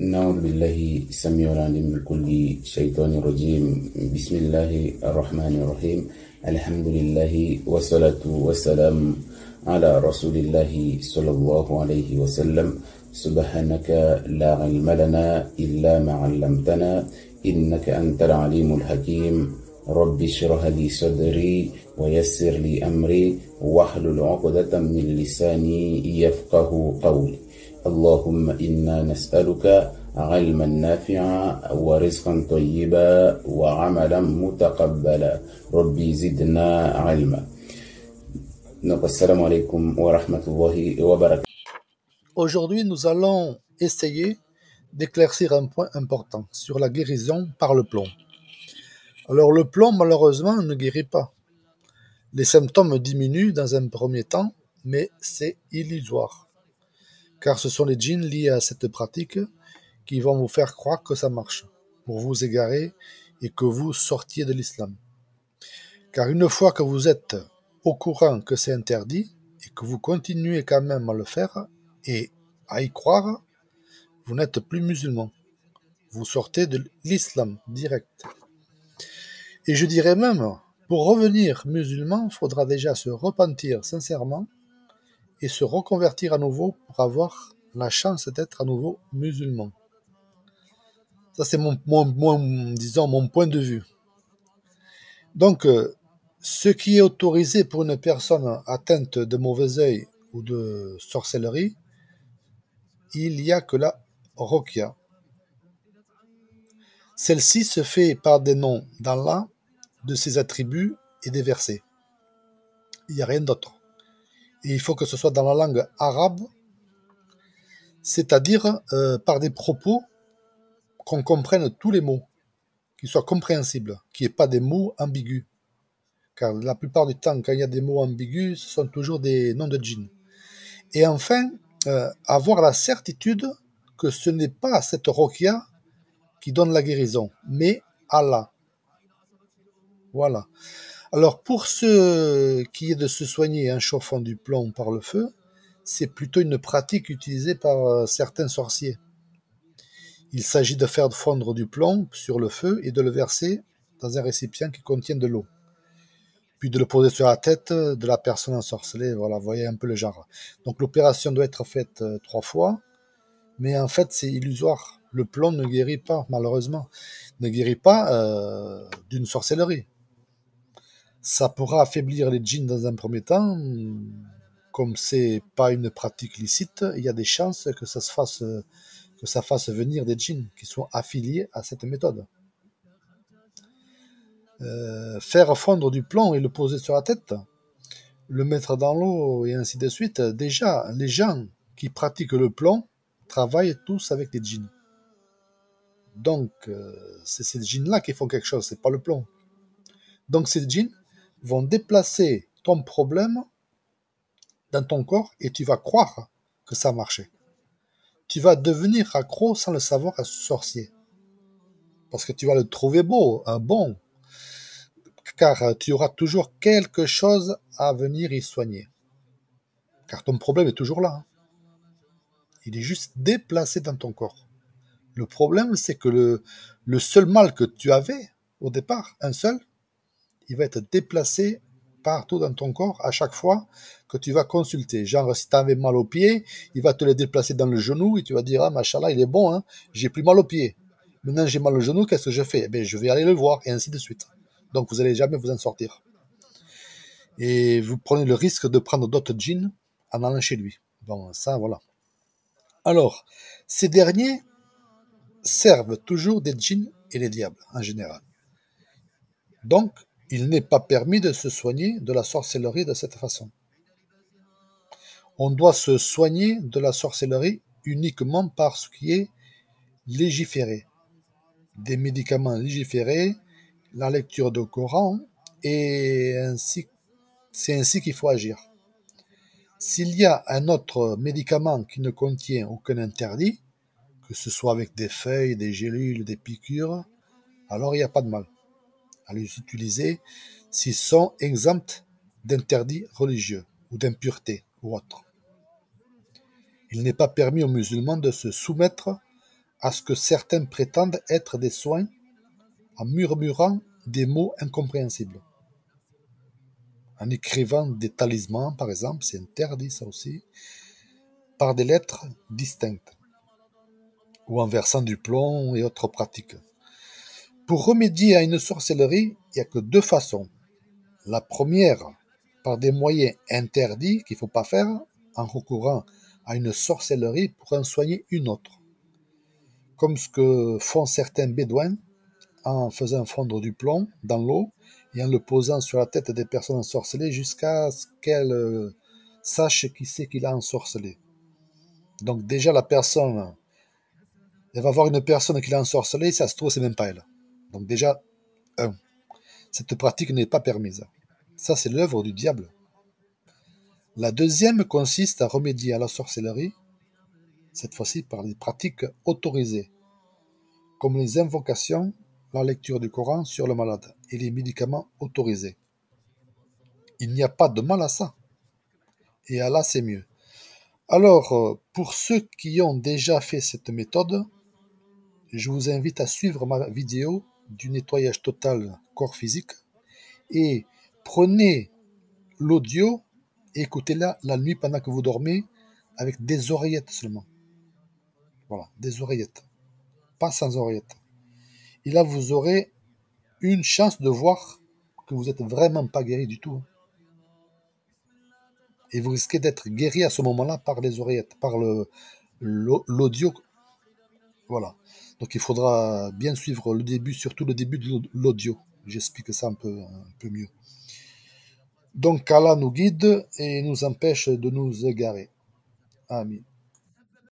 نعوذ بالله السميع العليم من كل شيطان رجيم. بسم الله الرحمن الرحيم. الحمد لله والصلاة والسلام على رسول الله صلى الله عليه وسلم. سبحانك لا علم لنا إلا ما علمتنا إنك أنت العليم الحكيم. رب اشرح لي صدري ويسر لي أمري واحلل عقدة من لساني يفقه قولي. اللهم إنا نسألك علما نافعا ورزقا طيبا وعملا متقبلا. ربي زدنا علما. السلام عليكم ورحمة الله وبركاته. Aujourd'hui, nous allons essayer d'éclaircir un point important sur la guérison par le plomb. Alors le plomb, malheureusement, ne guérit pas. Les symptômes diminuent dans un premier temps, mais c'est illusoire. Car ce sont les djinns liés à cette pratique qui vont vous faire croire que ça marche, pour vous égarer et que vous sortiez de l'islam. Car une fois que vous êtes au courant que c'est interdit, et que vous continuez quand même à le faire, et à y croire, vous n'êtes plus musulman. Vous sortez de l'islam direct. Et je dirais même, pour revenir musulman, il faudra déjà se repentir sincèrement et se reconvertir à nouveau pour avoir la chance d'être à nouveau musulman. Ça, c'est disons, mon point de vue. Donc, ce qui est autorisé pour une personne atteinte de mauvais œil ou de sorcellerie, il n'y a que la ruqya. Celle-ci se fait par des noms d'Allah, de ses attributs et des versets. Il n'y a rien d'autre. Et il faut que ce soit dans la langue arabe, c'est-à-dire par des propos qu'on comprenne tous les mots, qu'ils soient compréhensibles, qu'il n'y ait pas des mots ambigus. Car la plupart du temps, quand il y a des mots ambigus, ce sont toujours des noms de djinns. Et enfin, avoir la certitude que ce n'est pas cette ruqya qui donne la guérison, mais Allah. Voilà. Alors pour ce qui est de se soigner en chauffant du plomb par le feu, c'est plutôt une pratique utilisée par certains sorciers. Il s'agit de faire fondre du plomb sur le feu et de le verser dans un récipient qui contient de l'eau. Puis de le poser sur la tête de la personne ensorcelée. Voilà, vous voyez un peu le genre. Donc l'opération doit être faite 3 fois, mais en fait c'est illusoire. Le plomb ne guérit pas, malheureusement. Ne guérit pas d'une sorcellerie. Ça pourra affaiblir les djinns dans un premier temps. Comme c'est pas une pratique licite, il y a des chances que ça fasse venir des djinns qui sont affiliés à cette méthode. Faire fondre du plomb et le poser sur la tête, le mettre dans l'eau et ainsi de suite. Déjà, les gens qui pratiquent le plomb travaillent tous avec des djinns. Donc, c'est ces djinns-là qui font quelque chose, c'est pas le plomb. Donc, ces djinns vont déplacer ton problème dans ton corps et tu vas croire que ça a marché. Tu vas devenir accro sans le savoir à ce sorcier. Parce que tu vas le trouver beau, bon, car tu auras toujours quelque chose à venir y soigner. Car ton problème est toujours là. Il est juste déplacé dans ton corps. Le problème, c'est que le seul mal que tu avais au départ, un seul, il va être déplacé partout dans ton corps à chaque fois que tu vas consulter. Genre, si tu avais mal au pied, il va te le déplacer dans le genou et tu vas dire, ah, machallah, il est bon, hein, j'ai plus mal au pied. Maintenant, j'ai mal au genou, qu'est-ce que je fais? Eh bien, je vais aller le voir, et ainsi de suite. Donc, vous n'allez jamais vous en sortir. Et vous prenez le risque de prendre d'autres djinns en allant chez lui. Bon, ça, voilà. Alors, ces derniers servent toujours des djinns et les diables, en général. Donc, il n'est pas permis de se soigner de la sorcellerie de cette façon. On doit se soigner de la sorcellerie uniquement par ce qui est légiféré. Des médicaments légiférés, la lecture du Coran, et c'est ainsi qu'il faut agir. S'il y a un autre médicament qui ne contient aucun interdit, que ce soit avec des feuilles, des gélules, des piqûres, alors il n'y a pas de mal à les utiliser s'ils sont exempts d'interdits religieux ou d'impuretés ou autres. Il n'est pas permis aux musulmans de se soumettre à ce que certains prétendent être des soins en murmurant des mots incompréhensibles. En écrivant des talismans, par exemple, c'est interdit ça aussi, par des lettres distinctes, ou en versant du plomb et autres pratiques. Pour remédier à une sorcellerie, il n'y a que deux façons. La première, par des moyens interdits qu'il ne faut pas faire, en recourant à une sorcellerie pour en soigner une autre. Comme ce que font certains bédouins en faisant fondre du plomb dans l'eau et en le posant sur la tête des personnes ensorcelées jusqu'à ce qu'elles sachent qui c'est qui l'a ensorcelé. Donc déjà la personne, elle va voir une personne qui l'a ensorcelée, ça se trouve c'est même pas elle. Donc déjà, cette pratique n'est pas permise. Ça c'est l'œuvre du diable. La deuxième consiste à remédier à la sorcellerie, cette fois-ci par des pratiques autorisées, comme les invocations, la lecture du Coran sur le malade et les médicaments autorisés. Il n'y a pas de mal à ça. Et Allah, c'est mieux. Alors, pour ceux qui ont déjà fait cette méthode, je vous invite à suivre ma vidéo du nettoyage total corps physique et prenez l'audio et écoutez-la la nuit pendant que vous dormez avec des oreillettes seulement. Voilà, des oreillettes, pas sans oreillettes. Et là, vous aurez une chance de voir que vous n'êtes vraiment pas guéri du tout. Et vous risquez d'être guéri à ce moment-là par les oreillettes, par l'audio. Voilà. Donc il faudra bien suivre le début, surtout le début de l'audio. J'explique ça un peu mieux. Donc Allah nous guide et nous empêche de nous égarer. Amen.